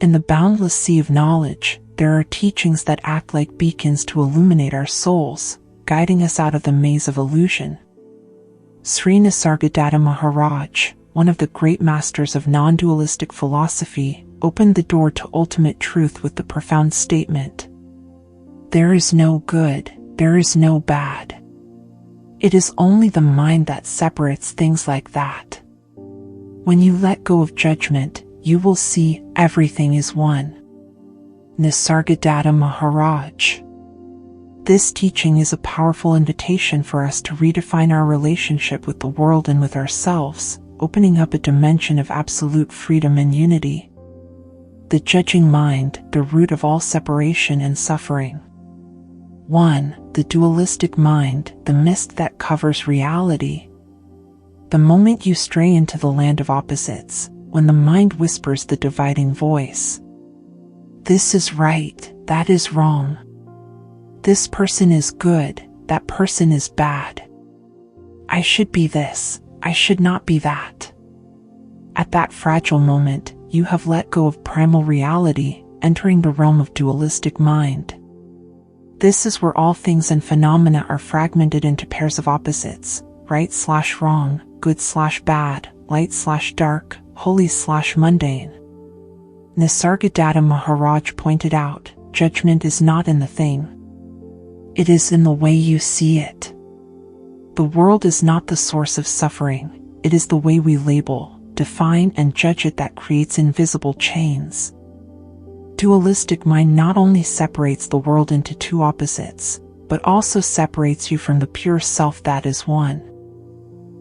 In the boundless sea of knowledge, there are teachings that act like beacons to illuminate our souls, guiding us out of the maze of illusion. Sri Nisargadatta Maharaj, one of the great masters of non-dualistic philosophy, opened the door to ultimate truth with the profound statement, "There is no good, there is no bad. It is only the mind that separates things like that. When you let go of judgment, you will see everything is one." Nisargadatta Maharaj. This teaching is a powerful invitation for us to redefine our relationship with the world and with ourselves, opening up a dimension of absolute freedom and unity. The judging mind, the root of all separation and suffering. 1. The dualistic mind, the mist that covers reality. The moment you stray into the land of opposites, when the mind whispers the dividing voice, "This is right, that is wrong. This person is good, that person is bad. I should be this, I should not be that." At that fragile moment, you have let go of primal reality, entering the realm of dualistic mind. This is where all things and phenomena are fragmented into pairs of opposites, right/wrong, good/bad, light/dark, holy/mundane. Nisargadatta Maharaj pointed out, judgment is not in the thing. It is in the way you see it. The world is not the source of suffering, it is the way we label, define, and judge it that creates invisible chains. Dualistic mind not only separates the world into two opposites, but also separates you from the pure self that is one.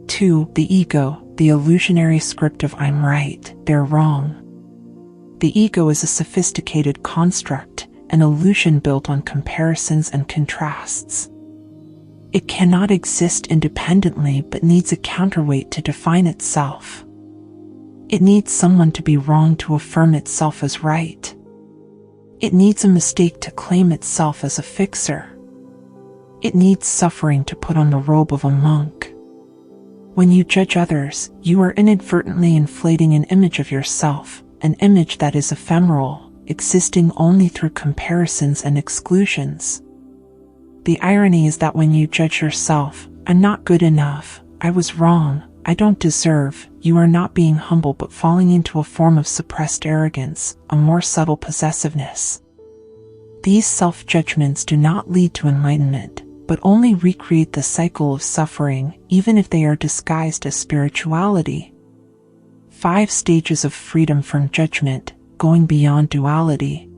2. The ego, the illusionary script of "I'm right, they're wrong." The ego is a sophisticated construct, an illusion built on comparisons and contrasts. It cannot exist independently but needs a counterweight to define itself. It needs someone to be wrong to affirm itself as right. It needs a mistake to claim itself as a fixer. It needs suffering to put on the robe of a monk. When you judge others, you are inadvertently inflating an image of yourself, an image that is ephemeral, existing only through comparisons and exclusions. The irony is that when you judge yourself, "I'm not good enough, I was wrong, I don't deserve," you are not being humble but falling into a form of suppressed arrogance, a more subtle possessiveness. These self-judgments do not lead to enlightenment, but only recreate the cycle of suffering, even if they are disguised as spirituality. 5 stages of freedom from judgment, going beyond duality.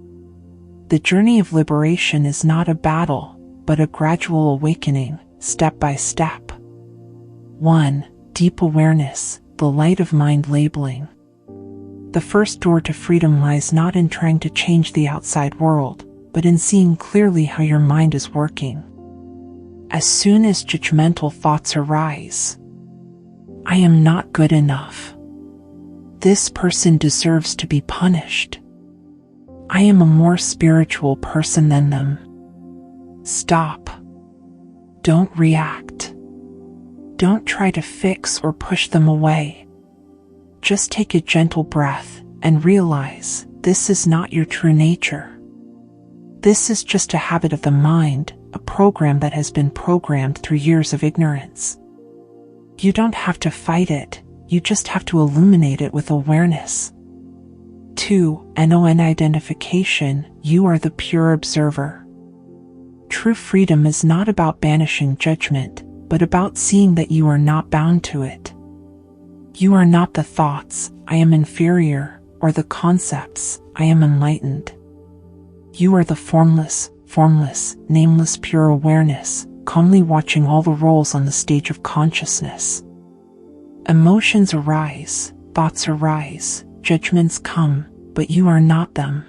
The journey of liberation is not a battle, but a gradual awakening, step by step. 1. Deep awareness, the light of mind labeling. The first door to freedom lies not in trying to change the outside world, but in seeing clearly how your mind is working. As soon as judgmental thoughts arise, "I am not good enough. This person deserves to be punished. I am a more spiritual person than them." Stop. Don't react. Don't try to fix or push them away. Just take a gentle breath and realize this is not your true nature. This is just a habit of the mind, a program that has been programmed through years of ignorance. You don't have to fight it, you just have to illuminate it with awareness. 2. Non identification, you are the pure observer. True freedom is not about banishing judgment, but about seeing that you are not bound to it. You are not the thoughts, "I am inferior," or the concepts, "I am enlightened." You are the formless, nameless pure awareness, calmly watching all the roles on the stage of consciousness. Emotions arise, thoughts arise, judgments come, but you are not them.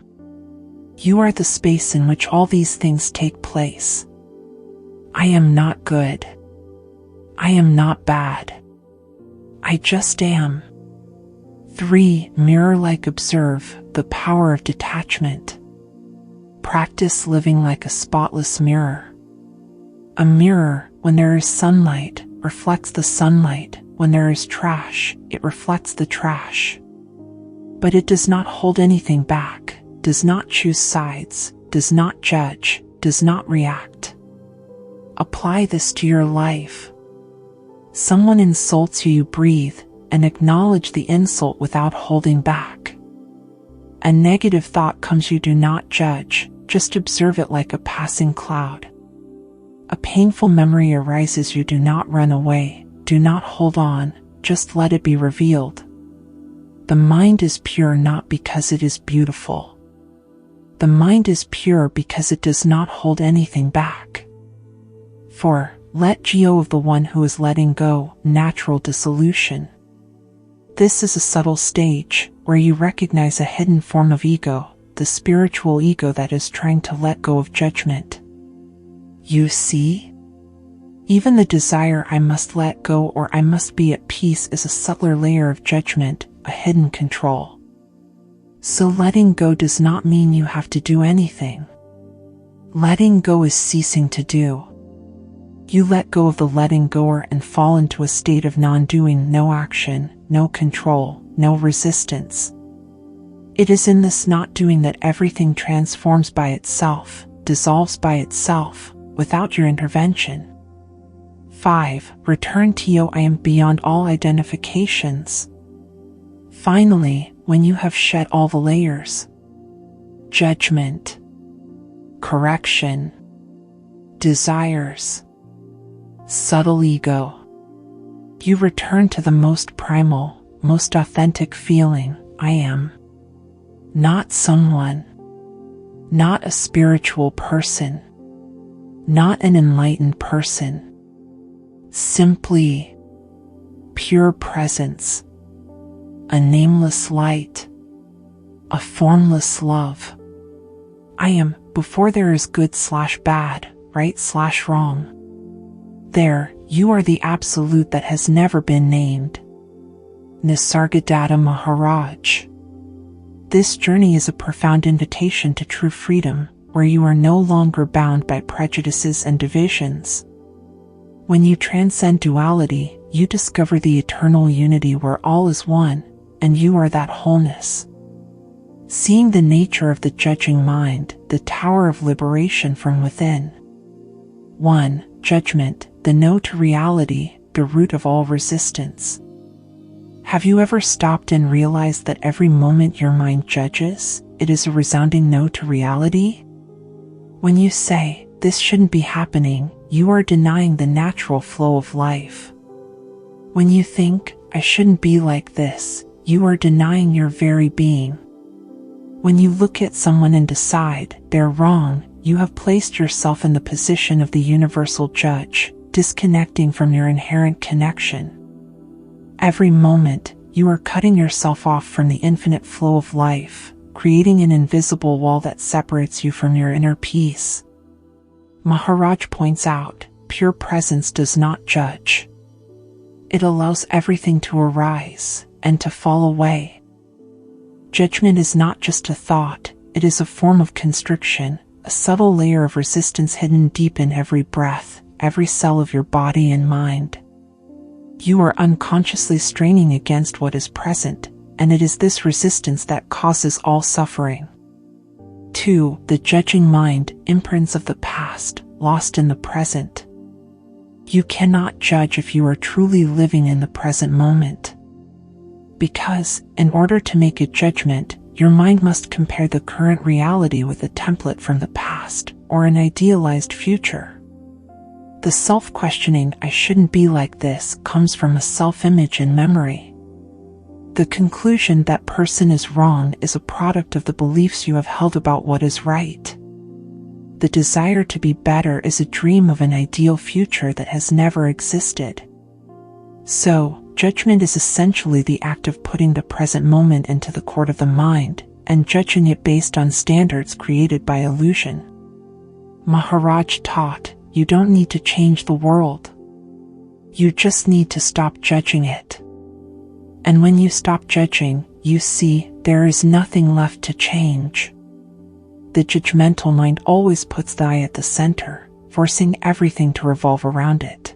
You are the space in which all these things take place. I am not good. I am not bad. I just am. 3. Mirror-like observe, the power of detachment. Practice living like a spotless mirror. A mirror, when there is sunlight, reflects the sunlight. When there is trash, it reflects the trash. But it does not hold anything back, does not choose sides, does not judge, does not react. Apply this to your life. Someone insults you, you breathe and acknowledge the insult without holding back. A negative thought comes, you do not judge, just observe it like a passing cloud. A painful memory arises, you do not run away, do not hold on, just let it be revealed. The mind is pure not because it is beautiful. The mind is pure because it does not hold anything back. 4. Let go of the one who is letting go, natural dissolution. This is a subtle stage where you recognize a hidden form of ego, the spiritual ego that is trying to let go of judgment. You see? Even the desire I must let go or I must be at peace is a subtler layer of judgment, a hidden control. So letting go does not mean you have to do anything. Letting go is ceasing to do. You let go of the letting goer and fall into a state of non-doing, no action, no control, no resistance. It is in this not doing that everything transforms by itself, dissolves by itself, without your intervention. 5. Return to I am beyond all identifications. Finally, when you have shed all the layers, judgment, correction, desires, subtle ego, you return to the most primal, most authentic feeling, I am. Not someone, not a spiritual person, not an enlightened person. Simply pure presence, a nameless light, a formless love. I am, before there is good/bad, right/wrong. There, you are the absolute that has never been named. Nisargadatta Maharaj. This journey is a profound invitation to true freedom, where you are no longer bound by prejudices and divisions. When you transcend duality, you discover the eternal unity where all is one, and you are that wholeness. Seeing the nature of the judging mind, the tower of liberation from within. 1. Judgment, the no to reality, the root of all resistance. Have you ever stopped and realized that every moment your mind judges, it is a resounding no to reality? When you say, this shouldn't be happening, you are denying the natural flow of life. When you think, I shouldn't be like this, you are denying your very being. When you look at someone and decide they're wrong, you have placed yourself in the position of the universal judge, disconnecting from your inherent connection. Every moment, you are cutting yourself off from the infinite flow of life, creating an invisible wall that separates you from your inner peace. Maharaj points out, pure presence does not judge. It allows everything to arise and to fall away. Judgment is not just a thought, it is a form of constriction, a subtle layer of resistance hidden deep in every breath, every cell of your body and mind. You are unconsciously straining against what is present, and it is this resistance that causes all suffering. 2. The judging mind, imprints of the past, lost in the present. You cannot judge if you are truly living in the present moment. Because, in order to make a judgment, your mind must compare the current reality with a template from the past, or an idealized future. The self-questioning, I shouldn't be like this, comes from a self-image and memory. The conclusion that person is wrong is a product of the beliefs you have held about what is right. The desire to be better is a dream of an ideal future that has never existed. So, judgment is essentially the act of putting the present moment into the court of the mind, and judging it based on standards created by illusion. Maharaj taught, you don't need to change the world. You just need to stop judging it. And when you stop judging, you see, there is nothing left to change. The judgmental mind always puts the I at the center, forcing everything to revolve around it.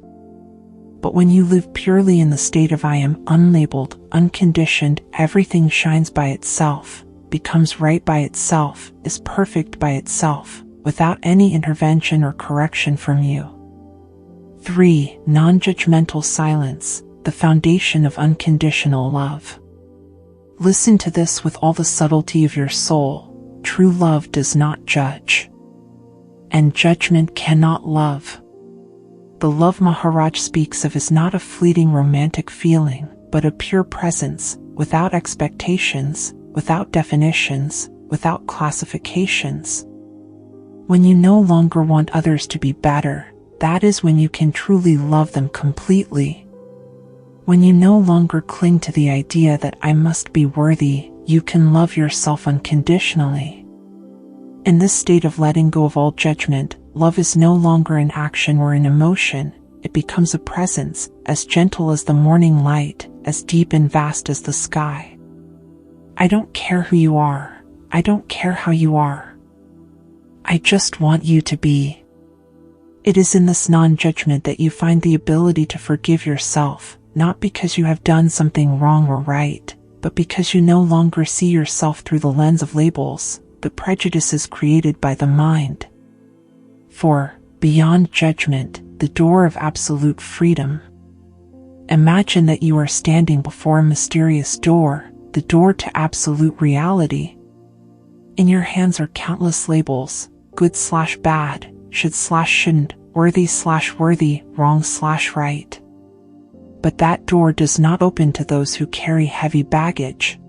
But when you live purely in the state of I am, unlabeled, unconditioned, everything shines by itself, becomes right by itself, is perfect by itself, without any intervention or correction from you. 3. Non-judgmental silence, the foundation of unconditional love. Listen to this with all the subtlety of your soul. True love does not judge. And judgment cannot love. The love Maharaj speaks of is not a fleeting romantic feeling, but a pure presence, without expectations, without definitions, without classifications. When you no longer want others to be better, that is when you can truly love them completely. When you no longer cling to the idea that I must be worthy, you can love yourself unconditionally. In this state of letting go of all judgment, love is no longer an action or an emotion. It becomes a presence, as gentle as the morning light, as deep and vast as the sky. I don't care who you are. I don't care how you are. I just want you to be. It is in this non-judgment that you find the ability to forgive yourself, not because you have done something wrong or right, but because you no longer see yourself through the lens of labels, the prejudices created by the mind. 4. Beyond judgment, the door of absolute freedom. Imagine that you are standing before a mysterious door, the door to absolute reality. In your hands are countless labels, good/bad, should/shouldn't, worthy/worthy, wrong/right. But that door does not open to those who carry heavy baggage.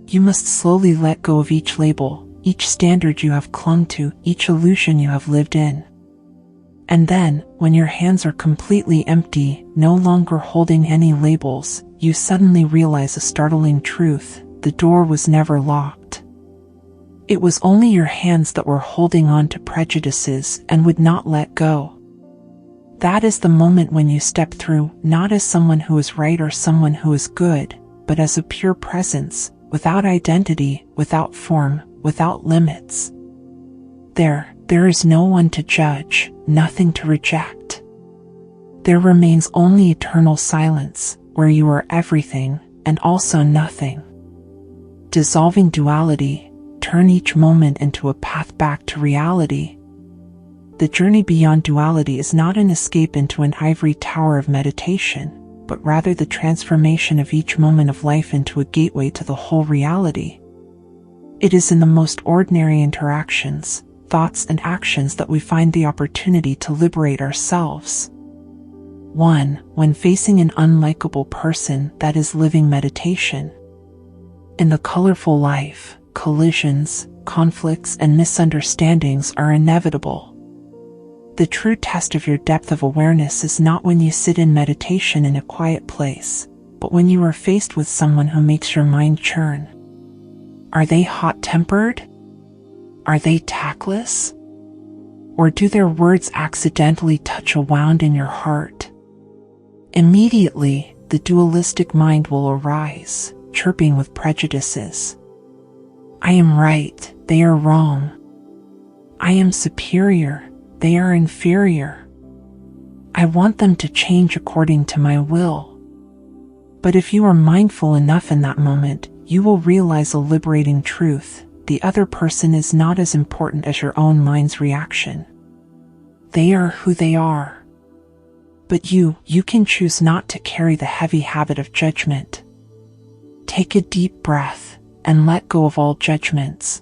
You must slowly let go of each label, each standard you have clung to, each illusion you have lived in. And then, when your hands are completely empty, no longer holding any labels, you suddenly realize a startling truth: the door was never locked. It was only your hands that were holding on to prejudices and would not let go. That is the moment when you step through, not as someone who is right or someone who is good, but as a pure presence, without identity, without form, without limits. There is no one to judge, nothing to reject. There remains only eternal silence, where you are everything, and also nothing. Dissolving duality, turn each moment into a path back to reality. The journey beyond duality is not an escape into an ivory tower of meditation, but rather the transformation of each moment of life into a gateway to the whole reality. It is in the most ordinary interactions, thoughts and actions that we find the opportunity to liberate ourselves. 1. When facing an unlikable person, that is living meditation. In the colorful life, collisions, conflicts, and misunderstandings are inevitable. The true test of your depth of awareness is not when you sit in meditation in a quiet place, but when you are faced with someone who makes your mind churn. Are they hot-tempered? Are they tactless? Or do their words accidentally touch a wound in your heart? Immediately, the dualistic mind will arise, chirping with prejudices. I am right, they are wrong. I am superior, they are inferior. I want them to change according to my will. But if you are mindful enough in that moment, you will realize a liberating truth: the other person is not as important as your own mind's reaction. They are who they are. But you can choose not to carry the heavy habit of judgment. Take a deep breath and let go of all judgments.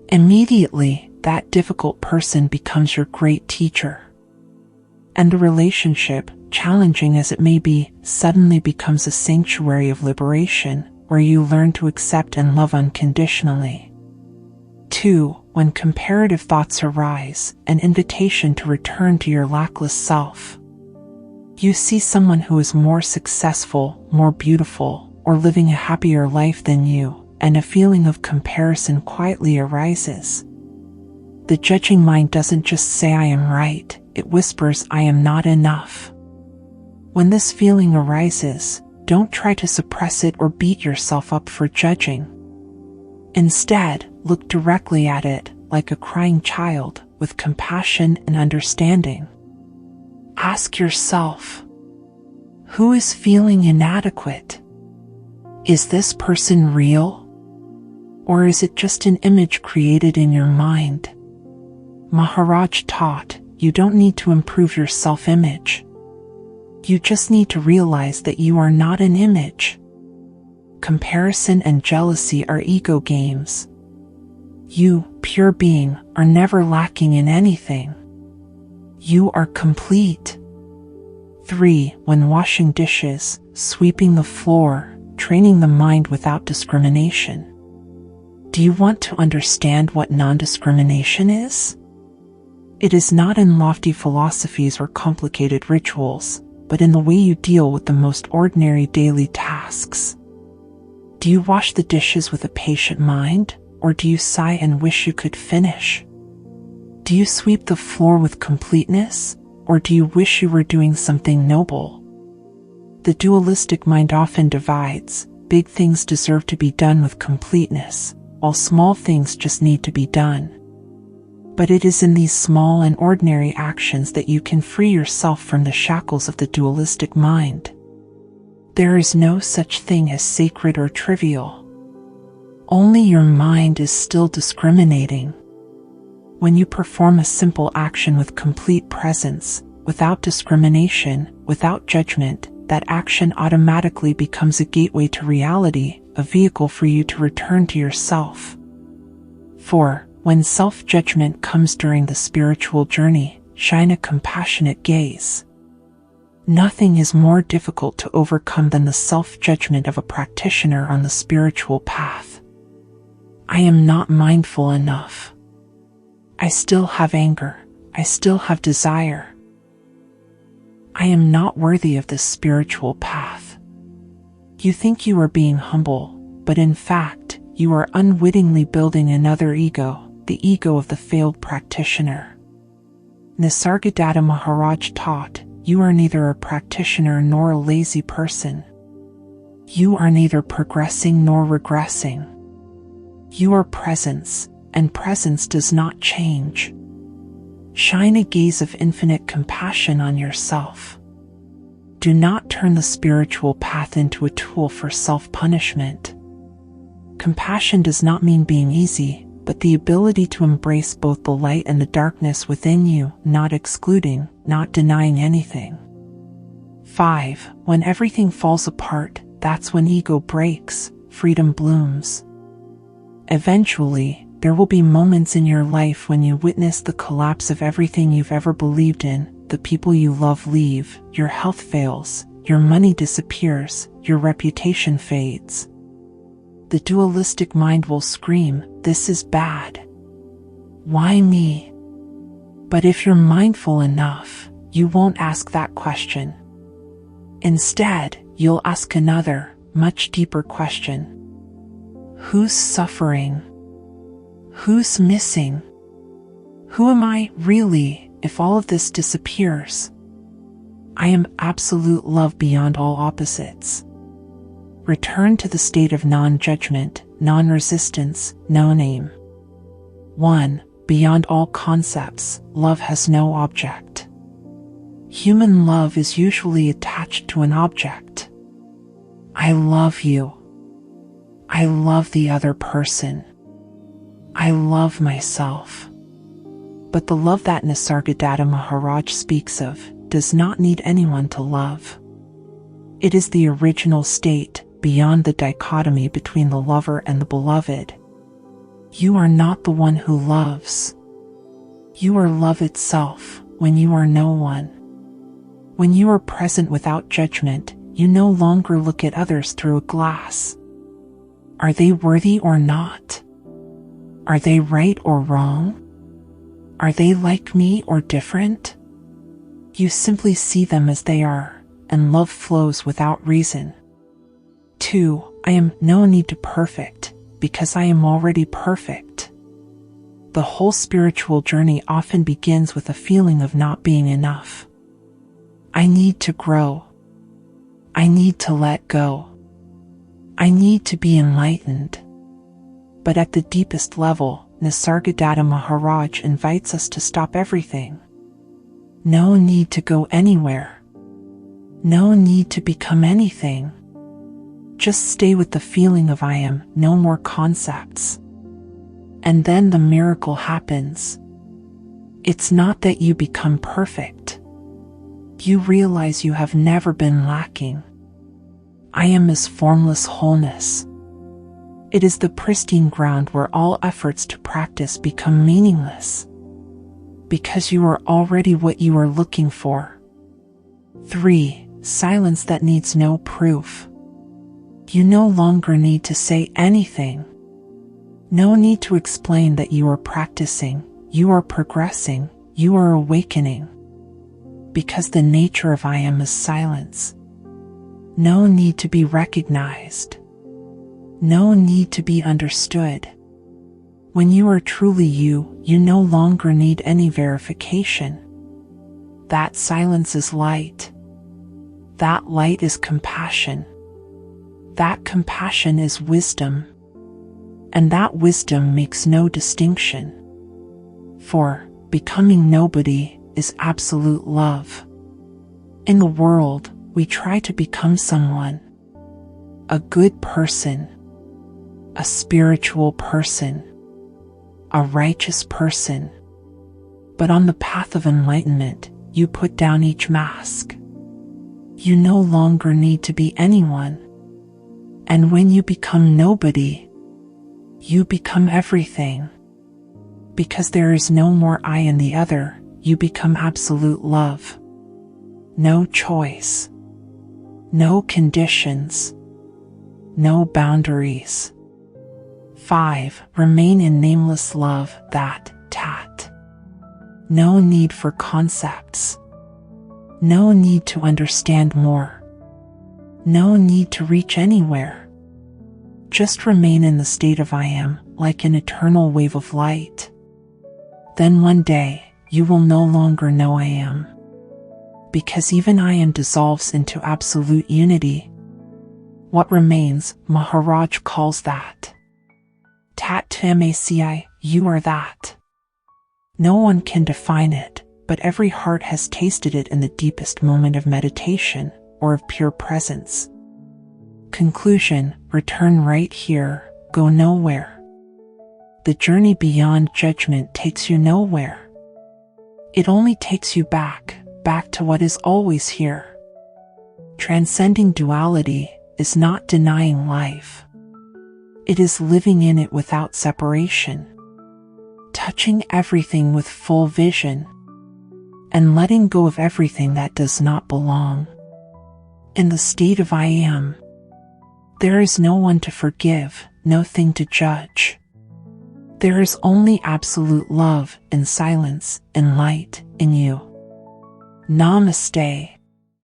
Immediately, that difficult person becomes your great teacher. And the relationship, challenging as it may be, suddenly becomes a sanctuary of liberation, where you learn to accept and love unconditionally. 2. When comparative thoughts arise, an invitation to return to your lackless self. You see someone who is more successful, more beautiful, or living a happier life than you, and a feeling of comparison quietly arises. The judging mind doesn't just say I am right, it whispers I am not enough. When this feeling arises, don't try to suppress it or beat yourself up for judging. Instead, look directly at it, like a crying child, with compassion and understanding. Ask yourself, Who is feeling inadequate? Is this person real? Or is it just an image created in your mind? Maharaj taught, you don't need to improve your self-image. You just need to realize that you are not an image. Comparison and jealousy are ego games. You, pure being, are never lacking in anything. You are complete. 3. When washing dishes, sweeping the floor, training the mind without discrimination. Do you want to understand what non-discrimination is? It is not in lofty philosophies or complicated rituals, but in the way you deal with the most ordinary daily tasks. Do you wash the dishes with a patient mind, or do you sigh and wish you could finish? Do you sweep the floor with completeness, or do you wish you were doing something noble? The dualistic mind often divides. Big things deserve to be done with completeness, while small things just need to be done. But it is in these small and ordinary actions that you can free yourself from the shackles of the dualistic mind. There is no such thing as sacred or trivial. Only your mind is still discriminating. When you perform a simple action with complete presence, without discrimination, without judgment, that action automatically becomes a gateway to reality, a vehicle for you to return to yourself. 4. When self-judgment comes during the spiritual journey, shine a compassionate gaze. Nothing is more difficult to overcome than the self-judgment of a practitioner on the spiritual path. I am not mindful enough. I still have anger. I still have desire. I am not worthy of this spiritual path. You think you are being humble, but in fact, you are unwittingly building another ego, the ego of the failed practitioner. Nisargadatta Maharaj taught, you are neither a practitioner nor a lazy person. You are neither progressing nor regressing. You are presence, and presence does not change. Shine a gaze of infinite compassion on yourself. Do not turn the spiritual path into a tool for self-punishment. Compassion does not mean being easy, but the ability to embrace both the light and the darkness within you, not excluding, not denying anything. 5. When everything falls apart, that's when ego breaks, freedom blooms. Eventually, there will be moments in your life when you witness the collapse of everything you've ever believed in. The people you love leave, your health fails, your money disappears, your reputation fades. The dualistic mind will scream, this is bad. Why me? But if you're mindful enough, you won't ask that question. Instead, you'll ask another, much deeper question. Who's suffering? Who's missing? Who am I, really, if all of this disappears? I am absolute love beyond all opposites. Return to the state of non-judgment, non-resistance, no-name. 1. Beyond all concepts, love has no object. Human love is usually attached to an object. I love you. I love the other person. I love myself. But the love that Nisargadatta Maharaj speaks of does not need anyone to love. It is the original state, beyond the dichotomy between the lover and the beloved. You are not the one who loves. You are love itself, when you are no one. When you are present without judgment, you no longer look at others through a glass. Are they worthy or not? Are they right or wrong? Are they like me or different? You simply see them as they are, and love flows without reason. 2. I am no need to perfect, because I am already perfect. The whole spiritual journey often begins with a feeling of not being enough. I need to grow. I need to let go. I need to be enlightened. But at the deepest level, Nisargadatta Maharaj invites us to stop everything. No need to go anywhere. No need to become anything. Just stay with the feeling of I am, no more concepts. And then the miracle happens. It's not that you become perfect. You realize you have never been lacking. I am is formless wholeness. It is the pristine ground where all efforts to practice become meaningless, because you are already what you are looking for. 3. Silence that needs no proof. You no longer need to say anything. No need to explain that you are practicing, you are progressing, you are awakening. Because the nature of I am is silence. No need to be recognized. No need to be understood. When you are truly you, you no longer need any verification. That silence is light. That light is compassion. That compassion is wisdom. And that wisdom makes no distinction. For becoming nobody is absolute love. In the world, we try to become someone. A good person. A spiritual person. A righteous person. But on the path of enlightenment, you put down each mask. You no longer need to be anyone. And when you become nobody, you become everything. Because there is no more I in the other, you become absolute love. No choice. No conditions. No boundaries. 5. Remain in nameless love, that, tat. No need for concepts. No need to understand more. No need to reach anywhere. Just remain in the state of I am, like an eternal wave of light. Then one day, you will no longer know I am. Because even I am dissolves into absolute unity. What remains, Maharaj calls that. Tat Tmaci, you are that. No one can define it, but every heart has tasted it in the deepest moment of meditation, or of pure presence. Conclusion, return right here, go nowhere. The journey beyond judgment takes you nowhere. It only takes you back to what is always here. Transcending duality is not denying life. It is living in it without separation, touching everything with full vision, and letting go of everything that does not belong. In the state of I am, there is no one to forgive, no thing to judge. There is only absolute love and silence and light in you. Namaste.